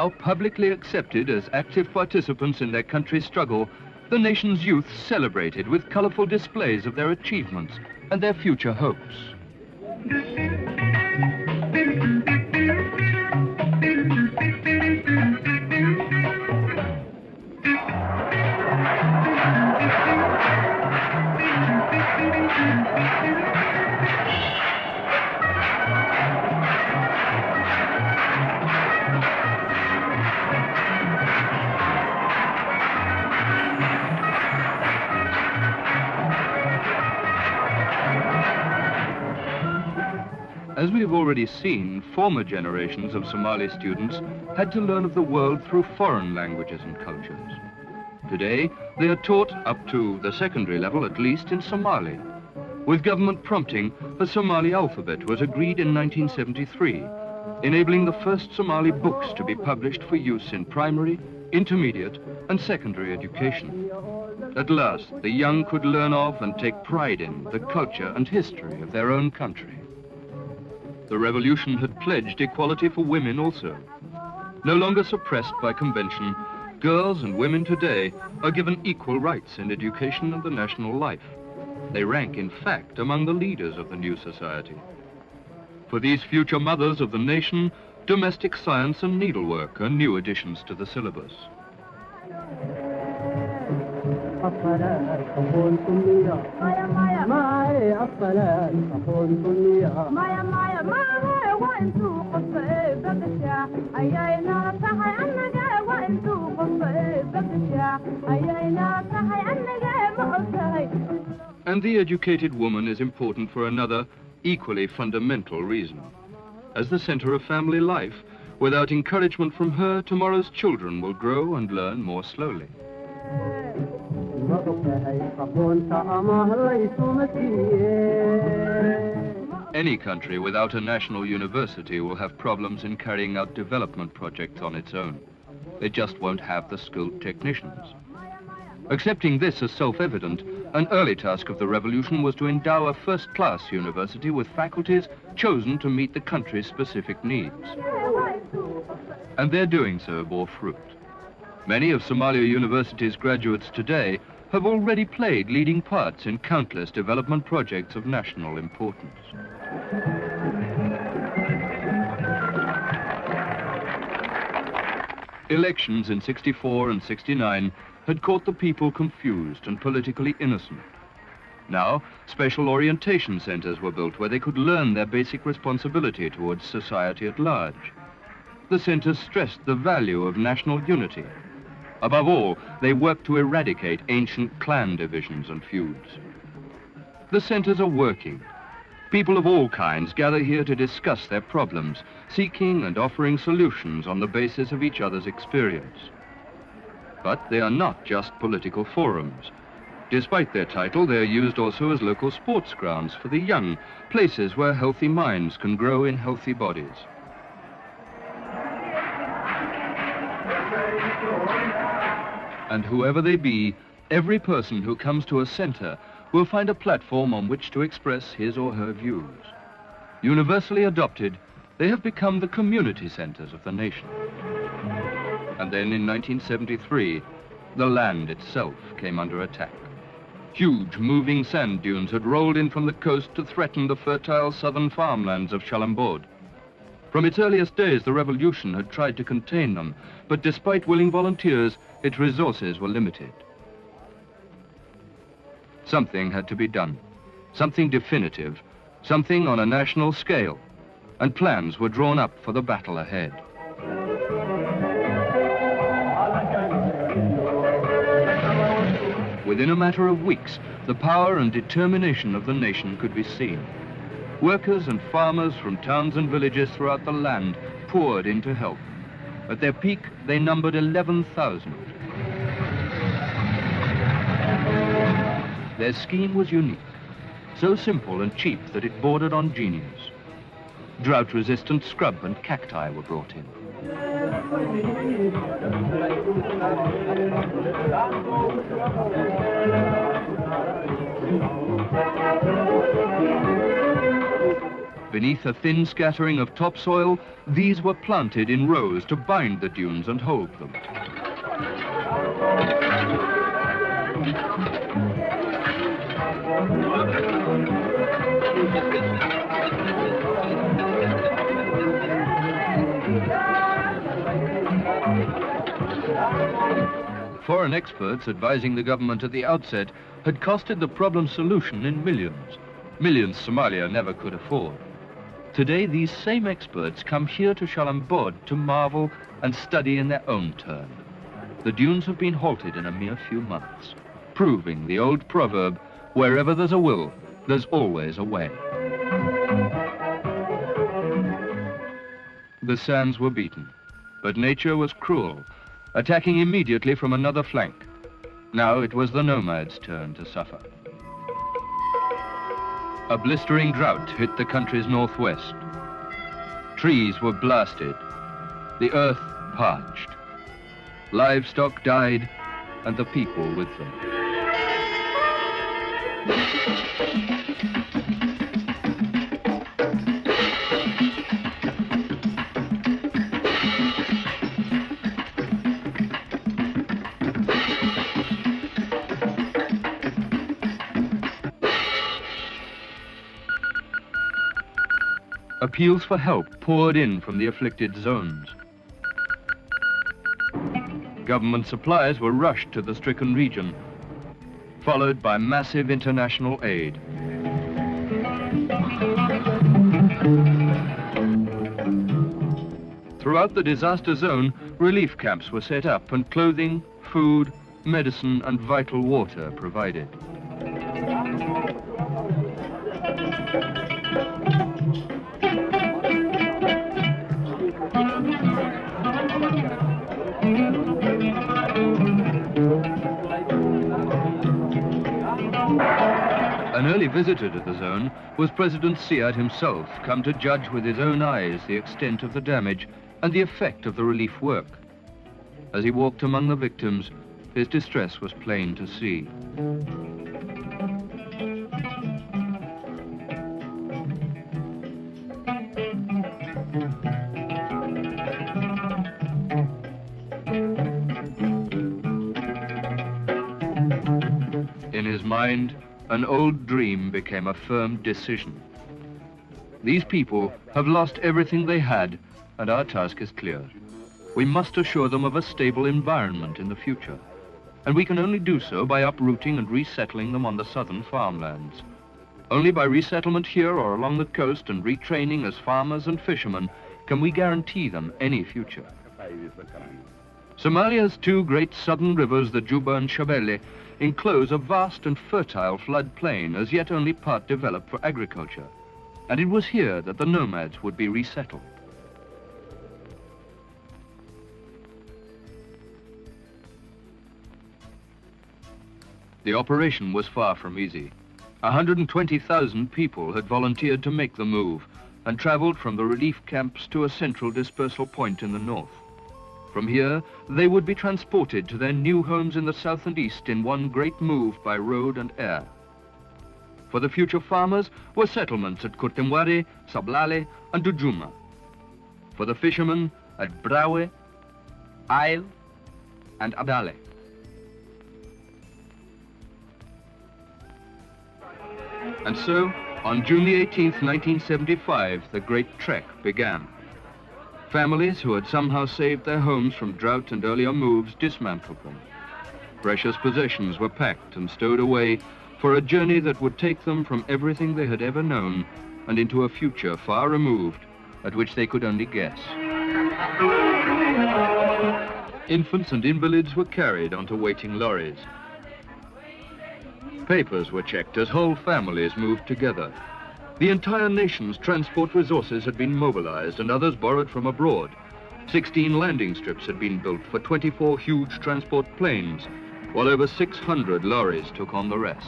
Now publicly accepted as active participants in their country's struggle, the nation's youth celebrated with colorful displays of their achievements and their future hopes. As we have already seen, former generations of Somali students had to learn of the world through foreign languages and cultures. Today, they are taught up to the secondary level, at least in Somali. With government prompting, a Somali alphabet was agreed in 1973, enabling the first Somali books to be published for use in primary, intermediate, and secondary education. At last, the young could learn of and take pride in the culture and history of their own country. The revolution had pledged equality for women also. No longer suppressed by convention, girls and women today are given equal rights in education and the national life. They rank, in fact, among the leaders of the new society. For these future mothers of the nation, domestic science and needlework are new additions to the syllabus. And the educated woman is important for another, equally fundamental reason. As the center of family life, without encouragement from her, tomorrow's children will grow and learn more slowly. Any country without a national university will have problems in carrying out development projects on its own. They just won't have the skilled technicians. Accepting this as self-evident, an early task of the revolution was to endow a first-class university with faculties chosen to meet the country's specific needs. And their doing so bore fruit. Many of Somalia University's graduates today have already played leading parts in countless development projects of national importance. Elections in '64 and '69 had caught the people confused and politically innocent. Now, special orientation centers were built where they could learn their basic responsibility towards society at large. The centers stressed the value of national unity. Above all, they worked to eradicate ancient clan divisions and feuds. The centers are working. People of all kinds gather here to discuss their problems, seeking and offering solutions on the basis of each other's experience. But they are not just political forums. Despite their title, they are used also as local sports grounds for the young, places where healthy minds can grow in healthy bodies. And whoever they be, every person who comes to a center will find a platform on which to express his or her views. Universally adopted, they have become the community centers of the nation. And then in 1973, the land itself came under attack. Huge moving sand dunes had rolled in from the coast to threaten the fertile southern farmlands of Chalambod. From its earliest days, the revolution had tried to contain them, but despite willing volunteers, its resources were limited. Something had to be done, something definitive, something on a national scale, and plans were drawn up for the battle ahead. Within a matter of weeks, the power and determination of the nation could be seen. Workers and farmers from towns and villages throughout the land poured in to help. At their peak, they numbered 11,000. Their scheme was unique, so simple and cheap that it bordered on genius. Drought-resistant scrub and cacti were brought in. beneath a thin scattering of topsoil, these were planted in rows to bind the dunes and hold them. Foreign experts advising the government at the outset had costed the problem's solution in millions. Millions Somalia never could afford. Today, these same experts come here to Shalambod to marvel and study in their own turn. The dunes have been halted in a mere few months, proving the old proverb, wherever there's a will, there's always a way. The sands were beaten, but nature was cruel, attacking immediately from another flank. Now it was the nomads' turn to suffer. A blistering drought hit the country's northwest. Trees were blasted, the earth parched. Livestock died, and the people with them. Appeals for help poured in from the afflicted zones. Government supplies were rushed to the stricken region, followed by massive international aid. Throughout the disaster zone, relief camps were set up and clothing, food, medicine and vital water provided. An early visitor to the zone was President Siad himself, come to judge with his own eyes the extent of the damage and the effect of the relief work. As he walked among the victims, his distress was plain to see. In his mind, an old dream became a firm decision. These people have lost everything they had, and our task is clear. We must assure them of a stable environment in the future, and we can only do so by uprooting and resettling them on the southern farmlands. Only by resettlement here or along the coast and retraining as farmers and fishermen can we guarantee them any future. Somalia's two great southern rivers, the Juba and Shabelle, enclose a vast and fertile flood plain, as yet only part developed for agriculture. And it was here that the nomads would be resettled. The operation was far from easy. 120,000 people had volunteered to make the move and traveled from the relief camps to a central dispersal point in the north. From here, they would be transported to their new homes in the south and east in one great move by road and air. For the future farmers were settlements at Kurtemwari, Sablale, and Dujuma. For the fishermen at Brawe, Ail, and Abale. And so, on June the 18th, 1975, the great trek began. Families who had somehow saved their homes from drought and earlier moves dismantled them. Precious possessions were packed and stowed away for a journey that would take them from everything they had ever known and into a future far removed, at which they could only guess. Infants and invalids were carried onto waiting lorries. Papers were checked as whole families moved together. The entire nation's transport resources had been mobilized and others borrowed from abroad. 16 landing strips had been built for 24 huge transport planes, while over 600 lorries took on the rest.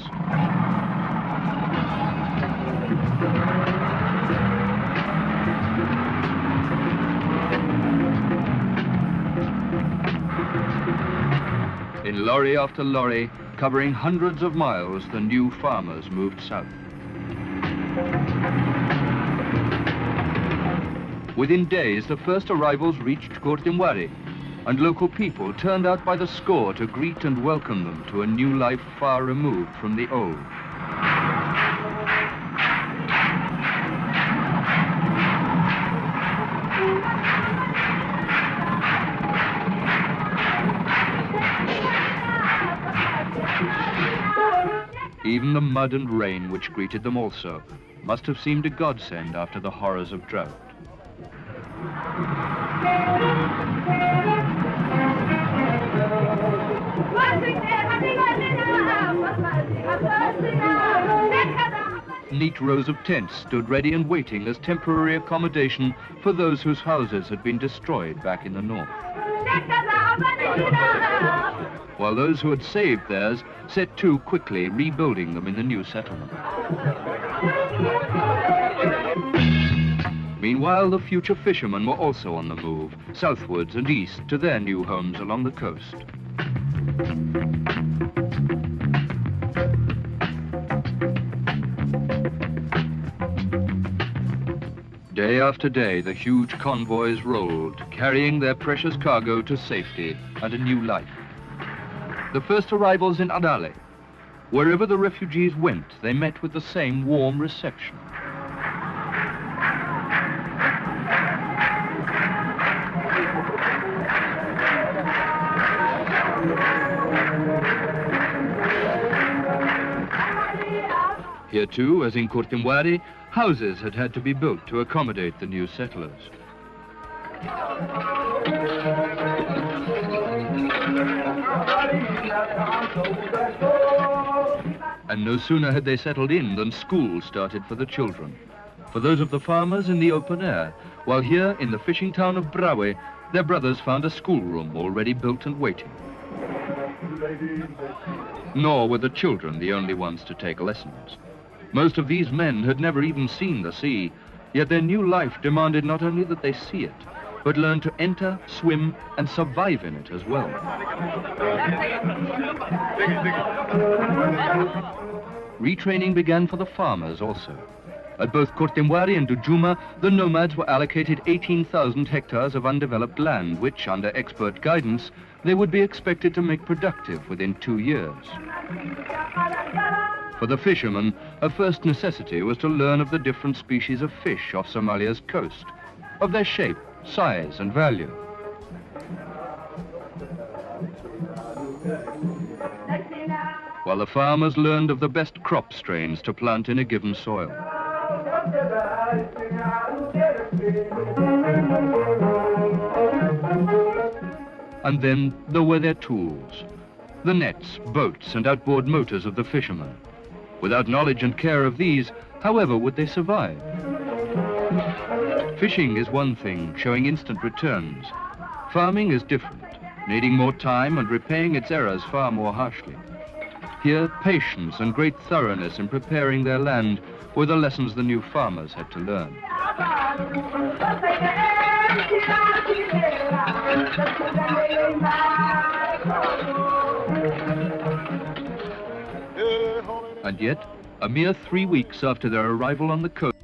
In lorry after lorry, covering hundreds of miles, the new farmers moved south. Within days, the first arrivals reached Kortimwari, and local people turned out by the score to greet and welcome them to a new life far removed from the old. Even the mud and rain which greeted them also must have seemed a godsend after the horrors of drought. Neat rows of tents stood ready and waiting as temporary accommodation for those whose houses had been destroyed back in the north, while those who had saved theirs set to quickly rebuilding them in the new settlement. Meanwhile, the future fishermen were also on the move, southwards and east to their new homes along the coast. Day after day, the huge convoys rolled, carrying their precious cargo to safety and a new life. The first arrivals in Adale. Wherever the refugees went, they met with the same warm reception. Here too, as in Kortimwari, houses had to be built to accommodate the new settlers. And no sooner had they settled in than schools started for the children. For those of the farmers in the open air, while here in the fishing town of Brawe, their brothers found a schoolroom already built and waiting. Nor were the children the only ones to take lessons. Most of these men had never even seen the sea, yet their new life demanded not only that they see it, but learn to enter, swim, and survive in it as well. Retraining began for the farmers also. At both Kortimwari and Dujuma, the nomads were allocated 18,000 hectares of undeveloped land, which, under expert guidance, they would be expected to make productive within 2 years. For the fishermen, a first necessity was to learn of the different species of fish off Somalia's coast, of their shape, size, and value. While the farmers learned of the best crop strains to plant in a given soil. And then there were their tools, the nets, boats, and outboard motors of the fishermen. Without knowledge and care of these, however would they survive? Fishing is one thing, showing instant returns. Farming is different, needing more time and repaying its errors far more harshly. Here, patience and great thoroughness in preparing their land were the lessons the new farmers had to learn. And yet, a mere 3 weeks after their arrival on the coast,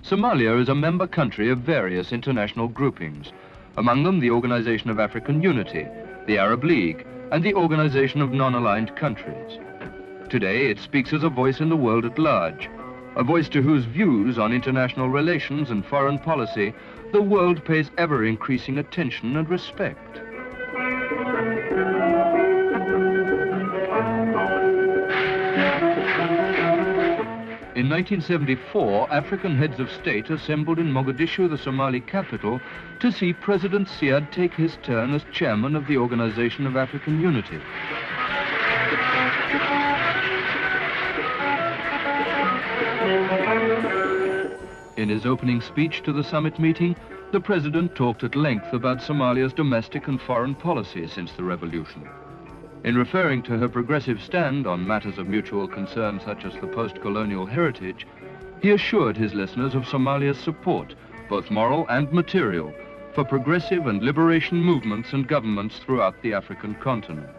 Somalia is a member country of various international groupings, among them the Organization of African Unity, the Arab League, and the Organization of Non-Aligned Countries. Today, it speaks as a voice in the world at large, a voice to whose views on international relations and foreign policy the world pays ever-increasing attention and respect. In 1974, African heads of state assembled in Mogadishu, the Somali capital, to see President Siad take his turn as chairman of the Organization of African Unity. In his opening speech to the summit meeting, the president talked at length about Somalia's domestic and foreign policy since the revolution. In referring to her progressive stand on matters of mutual concern such as the post-colonial heritage, he assured his listeners of Somalia's support, both moral and material, for progressive and liberation movements and governments throughout the African continent.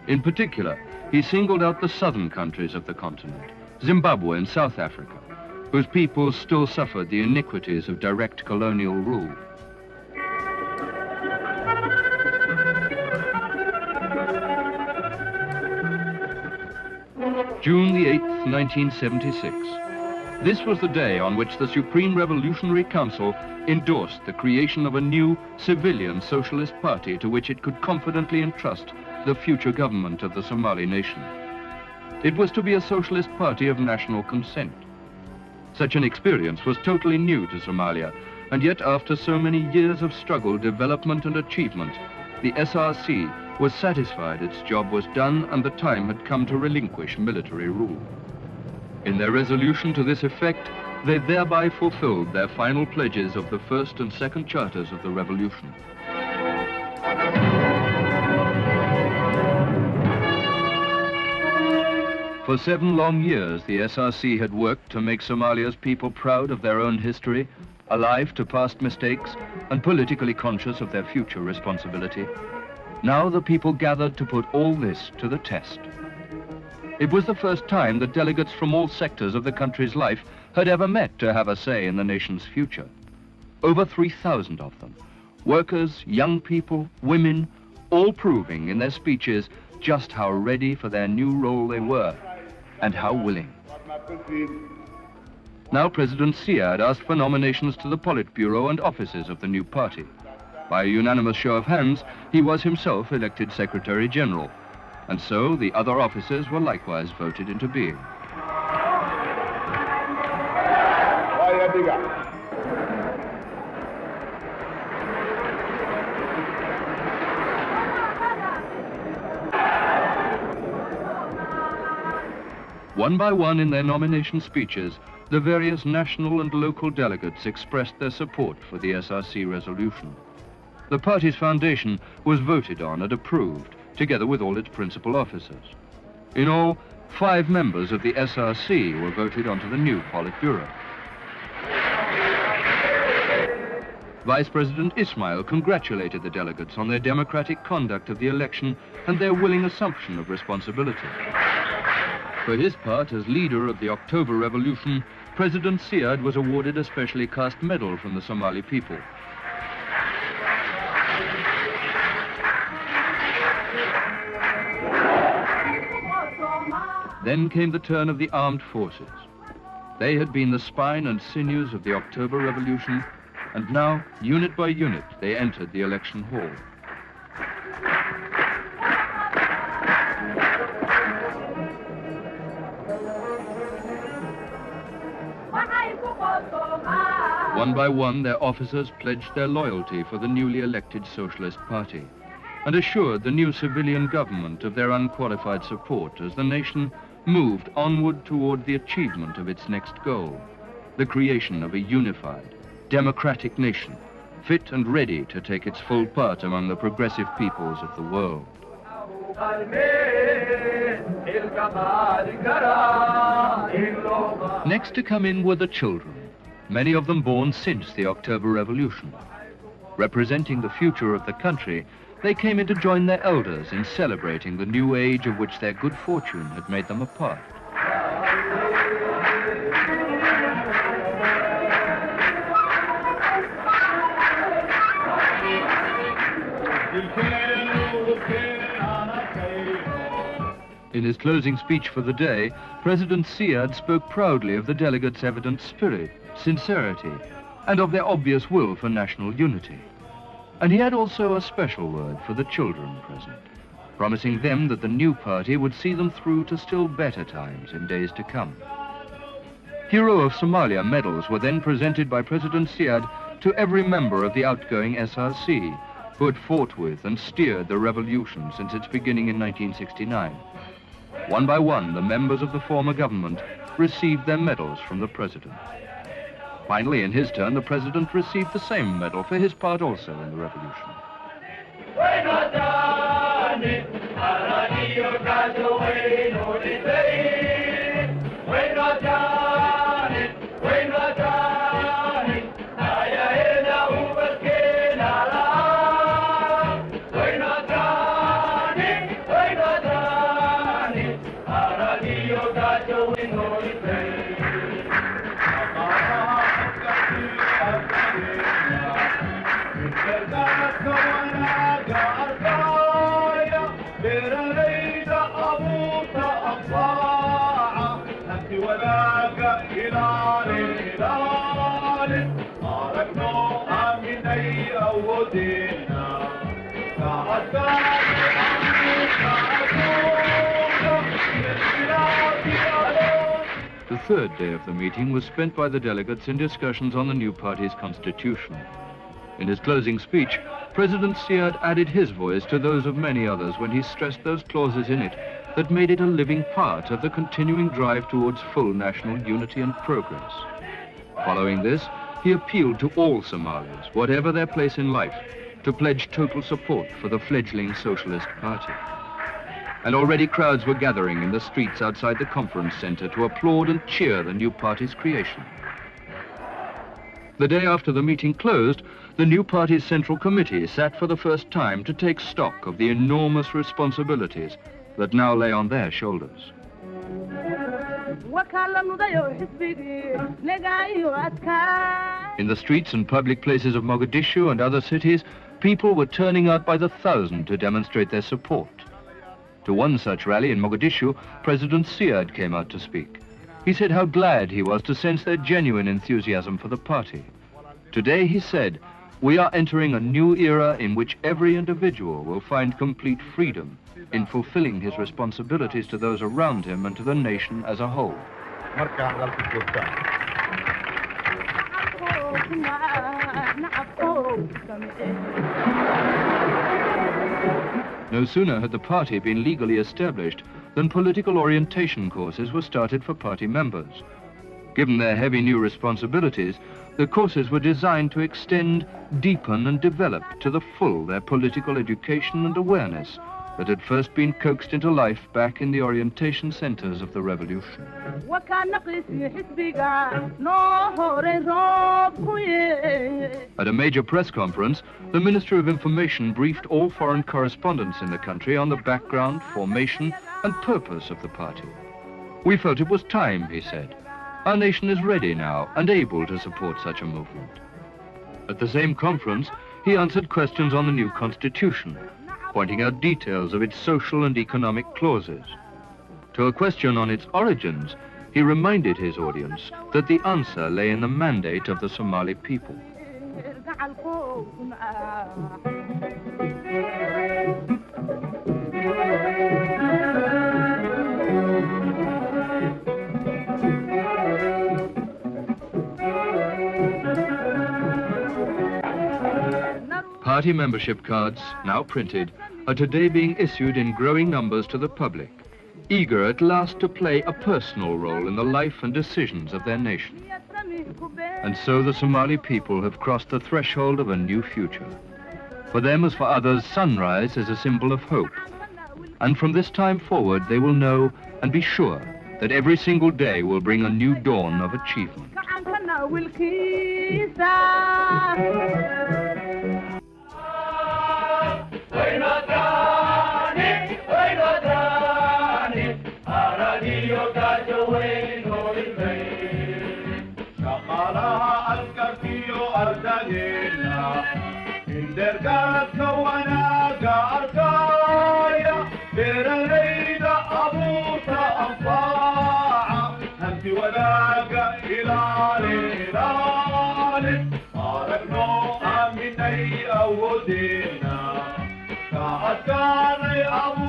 In particular, he singled out the southern countries of the continent, Zimbabwe and South Africa, whose peoples still suffered the iniquities of direct colonial rule. June the 8th, 1976. This was the day on which the Supreme Revolutionary Council endorsed the creation of a new civilian socialist party to which it could confidently entrust the future government of the Somali nation. It was to be a socialist party of national consent. Such an experience was totally new to Somalia, and yet after so many years of struggle, development and achievement, the SRC was satisfied its job was done and the time had come to relinquish military rule. In their resolution to this effect, they thereby fulfilled their final pledges of the first and second charters of the revolution. For 7 long years, the SRC had worked to make Somalia's people proud of their own history, alive to past mistakes, and politically conscious of their future responsibility. Now the people gathered to put all this to the test. It was the first time that delegates from all sectors of the country's life had ever met to have a say in the nation's future. Over 3,000 of them, workers, young people, women, all proving in their speeches just how ready for their new role they were, and how willing. Now President Siad asked for nominations to the Politburo and offices of the new party. By a unanimous show of hands, he was himself elected Secretary General, and so the other officers were likewise voted into being. One by one in their nomination speeches, the various national and local delegates expressed their support for the SRC resolution. The party's foundation was voted on and approved, together with all its principal officers. In all, 5 members of the SRC were voted onto the new Politburo. Vice President Ismail congratulated the delegates on their democratic conduct of the election and their willing assumption of responsibility. For his part, as leader of the October Revolution, President Siad was awarded a specially cast medal from the Somali people. Then came the turn of the armed forces. They had been the spine and sinews of the October Revolution, and now, unit by unit, they entered the election hall. One by one, their officers pledged their loyalty for the newly elected Socialist Party and assured the new civilian government of their unqualified support as the nation moved onward toward the achievement of its next goal, the creation of a unified, democratic nation, fit and ready to take its full part among the progressive peoples of the world. Next to come in were the children, many of them born since the October Revolution. Representing the future of the country, they came in to join their elders in celebrating the new age of which their good fortune had made them a part. In his closing speech for the day, President Siad spoke proudly of the delegates' evident spirit, sincerity, and of their obvious will for national unity. And he had also a special word for the children present, promising them that the new party would see them through to still better times in days to come. Hero of Somalia medals were then presented by President Siad to every member of the outgoing SRC, who had fought with and steered the revolution since its beginning in 1969. One by one, the members of the former government received their medals from the president. Finally, in his turn, the president received the same medal for his part also in the revolution. The third day of the meeting was spent by the delegates in discussions on the new party's constitution. In his closing speech, President Siad added his voice to those of many others when he stressed those clauses in it that made it a living part of the continuing drive towards full national unity and progress. Following this, he appealed to all Somalis, whatever their place in life, to pledge total support for the fledgling Socialist Party. And already crowds were gathering in the streets outside the conference center to applaud and cheer the new party's creation. The day after the meeting closed, the new party's Central Committee sat for the first time to take stock of the enormous responsibilities that now lay on their shoulders. In the streets and public places of Mogadishu and other cities, people were turning out by the thousand to demonstrate their support. To one such rally in Mogadishu, President Siad came out to speak. He said how glad he was to sense their genuine enthusiasm for the party. Today, he said, we are entering a new era in which every individual will find complete freedom in fulfilling his responsibilities to those around him and to the nation as a whole. No sooner had the party been legally established than political orientation courses were started for party members. Given their heavy new responsibilities, the courses were designed to extend, deepen and develop to the full their political education and awareness that had first been coaxed into life back in the orientation centers of the revolution. At a major press conference, the Minister of Information briefed all foreign correspondents in the country on the background, formation and purpose of the party. We felt it was time, he said. Our nation is ready now and able to support such a movement. At the same conference, he answered questions on the new constitution, pointing out details of its social and economic clauses. To a question on its origins, he reminded his audience that the answer lay in the mandate of the Somali people. Party membership cards, now printed, are today being issued in growing numbers to the public, eager at last to play a personal role in the life and decisions of their nation. And so the Somali people have crossed the threshold of a new future. For them, as for others, sunrise is a symbol of hope. And from this time forward, they will know and be sure that every single day will bring a new dawn of achievement. أودينا كأذكار أبو